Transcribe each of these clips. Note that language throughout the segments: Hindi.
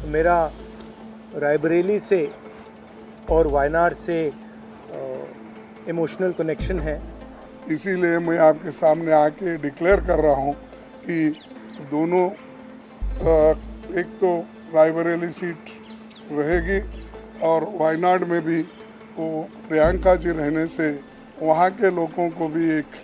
मेरा रायबरेली से और वायनाड से इमोशनल कनेक्शन है। इसीलिए मैं आपके सामने आके डिक्लेयर कर रहा हूँ कि दोनों एक तो रायबरेली सीट रहेगी और वायनाड में भी वो प्रियंका जी रहने से वहाँ के लोगों को भी एक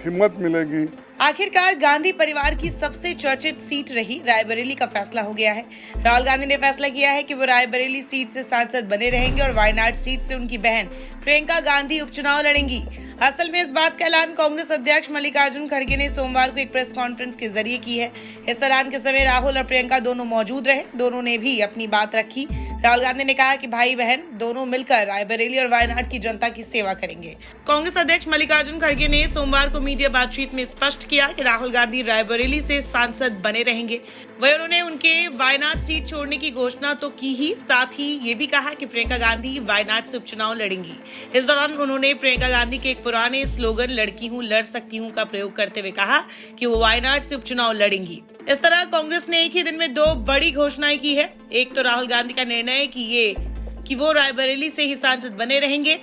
हिम्मत मिलेगी। आखिरकार गांधी परिवार की सबसे चर्चित सीट रही रायबरेली का फैसला हो गया है। राहुल गांधी ने फैसला किया है कि वो रायबरेली सीट से सांसद बने रहेंगे और वायनाड सीट से उनकी बहन प्रियंका गांधी उपचुनाव लड़ेंगी। असल में इस बात का ऐलान कांग्रेस अध्यक्ष मल्लिकार्जुन खड़गे ने सोमवार को एक प्रेस कॉन्फ्रेंस के जरिए की है। इस ऐलान के समय राहुल और प्रियंका दोनों मौजूद रहे। दोनों ने भी अपनी बात रखी। राहुल गांधी ने कहा कि भाई बहन दोनों मिलकर रायबरेली और वायनाड की जनता की सेवा करेंगे। कांग्रेस अध्यक्ष मल्लिकार्जुन खड़गे ने सोमवार को मीडिया बातचीत में स्पष्ट किया कि राहुल गांधी रायबरेली से सांसद बने रहेंगे। वहीं उन्होंने उनके वायनाड सीट छोड़ने की घोषणा तो की ही, साथ ही ये भी कहा कि प्रियंका गांधी वायनाड से उपचुनाव लड़ेंगी। इस दौरान उन्होंने प्रियंका गांधी के एक पुराने स्लोगन लड़की हूँ लड़ सकती हूँ का प्रयोग करते हुए कहा कि वो वायनाड से उपचुनाव लड़ेंगी। इस तरह कांग्रेस ने एक ही दिन में दो बड़ी घोषणाएं की है। एक तो राहुल गांधी का निर्णय कि वो रायबरेली से ही सांसद बने रहेंगे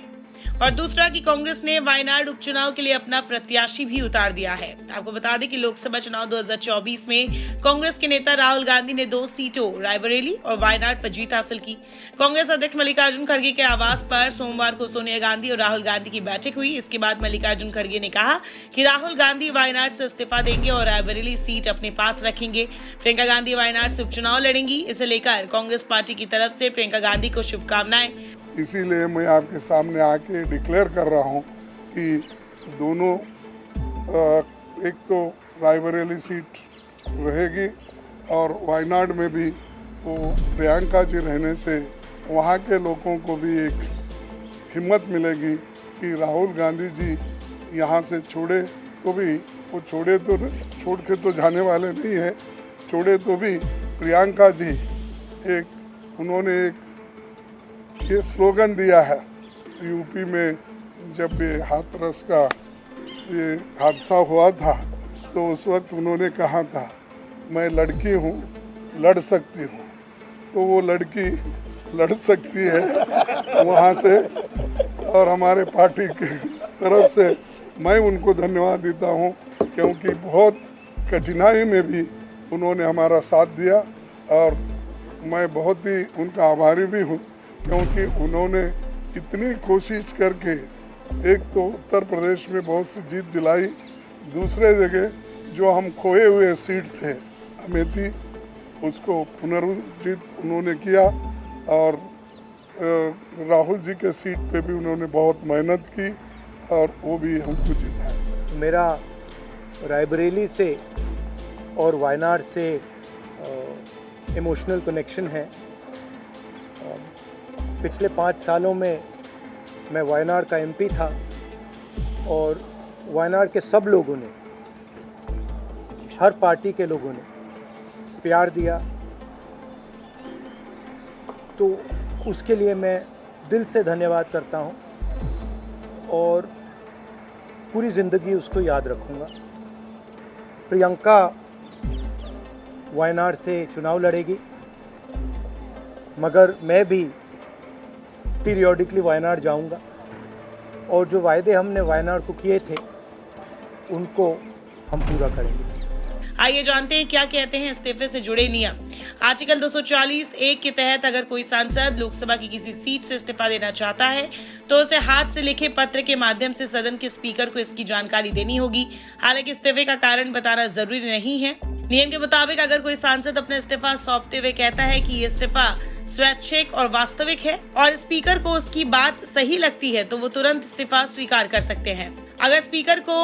और दूसरा कि कांग्रेस ने वायनाड उपचुनाव के लिए अपना प्रत्याशी भी उतार दिया है। आपको बता दें कि लोकसभा चुनाव 2024 में कांग्रेस के नेता राहुल गांधी ने 2 सीटों रायबरेली और वायनाड पर जीत हासिल की। कांग्रेस अध्यक्ष मल्लिकार्जुन खड़गे के आवास पर सोमवार को सोनिया गांधी और राहुल गांधी की बैठक हुई। इसके बाद मल्लिकार्जुन खड़गे ने कहा कि राहुल गांधी वायनाड से इस्तीफा देंगे और रायबरेली सीट अपने पास रखेंगे। प्रियंका गांधी वायनाड से उपचुनाव लड़ेंगी। इसे लेकर कांग्रेस पार्टी की तरफ से प्रियंका गांधी को शुभकामनाएं। इसीलिए मैं आपके सामने आके डिक्लेयर कर रहा हूँ कि दोनों एक तो रायबरेली सीट रहेगी और वायनाड में भी वो प्रियंका जी रहने से वहाँ के लोगों को भी एक हिम्मत मिलेगी कि राहुल गांधी जी यहाँ से छोड़े तो भी वो छोड़ के तो जाने वाले नहीं है, छोड़े तो भी प्रियंका जी उन्होंने एक ये स्लोगन दिया है। यूपी में जब ये हाथरस का ये हादसा हुआ था तो उस वक्त उन्होंने कहा था मैं लड़की हूँ लड़ सकती हूँ, तो वो लड़की लड़ सकती है वहाँ से। और हमारे पार्टी की तरफ से मैं उनको धन्यवाद देता हूँ क्योंकि बहुत कठिनाई में भी उन्होंने हमारा साथ दिया और मैं बहुत ही उनका आभारी भी हूँ क्योंकि उन्होंने इतनी कोशिश करके एक तो उत्तर प्रदेश में बहुत सी जीत दिलाई, दूसरे जगह जो हम खोए हुए सीट थे अमेठी उसको पुनर्जीत उन्होंने किया और राहुल जी के सीट पे भी उन्होंने बहुत मेहनत की और वो भी हमको जिताया। मेरा रायबरेली से और वायनाड से इमोशनल कनेक्शन है। पिछले 5 सालों में मैं वायनाड का एमपी था और वायनाड के सब लोगों ने, हर पार्टी के लोगों ने प्यार दिया, तो उसके लिए मैं दिल से धन्यवाद करता हूं और पूरी ज़िंदगी उसको याद रखूंगा। प्रियंका वायनाड से चुनाव लड़ेगी, मगर मैं भी पीरियोडिकली वायनाड जाऊंगा और जो वायदे हमने वायनाड को किए थे उनको हम पूरा करेंगे। आइए जानते हैं क्या कहते हैं इस्तीफे से जुड़े नियम। आर्टिकल 240(1) के तहत अगर कोई सांसद लोकसभा की किसी सीट से इस्तीफा देना चाहता है तो उसे हाथ से लिखे पत्र के माध्यम से सदन के स्पीकर को इसकी जानकारी देनी होगी। हालांकि इस्तीफे का कारण बताना जरूरी नहीं है। नियम के मुताबिक अगर कोई सांसद अपना इस्तीफा सौंपते हुए कहता है कि ये इस्तीफा स्वैच्छिक और वास्तविक है और स्पीकर को उसकी बात सही लगती है तो वो तुरंत इस्तीफा स्वीकार कर सकते हैं। अगर स्पीकर को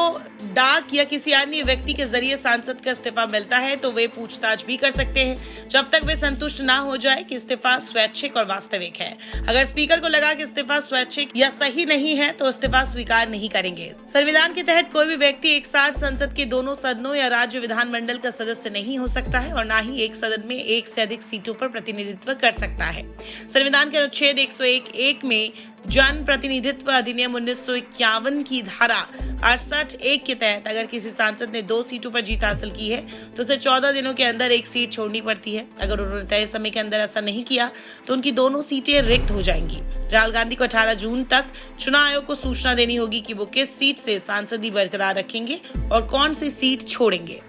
डाक या किसी अन्य व्यक्ति के जरिए सांसद का इस्तीफा मिलता है तो वे पूछताछ भी कर सकते हैं जब तक वे संतुष्ट ना हो जाए कि इस्तीफा स्वैच्छिक और वास्तविक है। अगर स्पीकर को लगा कि इस्तीफा स्वैच्छिक या सही नहीं है तो इस्तीफा स्वीकार नहीं करेंगे। संविधान के तहत कोई भी व्यक्ति एक साथ संसद के दोनों सदनों या राज्य विधानमंडल का सदस्य नहीं हो सकता है और न ही एक सदन में एक से अधिक सीटों पर प्रतिनिधित्व कर सकता है। संविधान के अनुच्छेद 101(1) में जन प्रतिनिधित्व अधिनियम 1951 की धारा 68(1) के तहत अगर किसी सांसद ने 2 सीटों पर जीत हासिल की है तो उसे 14 दिनों के अंदर एक सीट छोड़नी पड़ती है। अगर उन्होंने तय समय के अंदर ऐसा नहीं किया तो उनकी दोनों सीटें रिक्त हो जाएंगी। राहुल गांधी को 18 जून तक चुनाव आयोग को सूचना देनी होगी कि वो किस सीट से सांसदी बरकरार रखेंगे और कौन सी सीट छोड़ेंगे।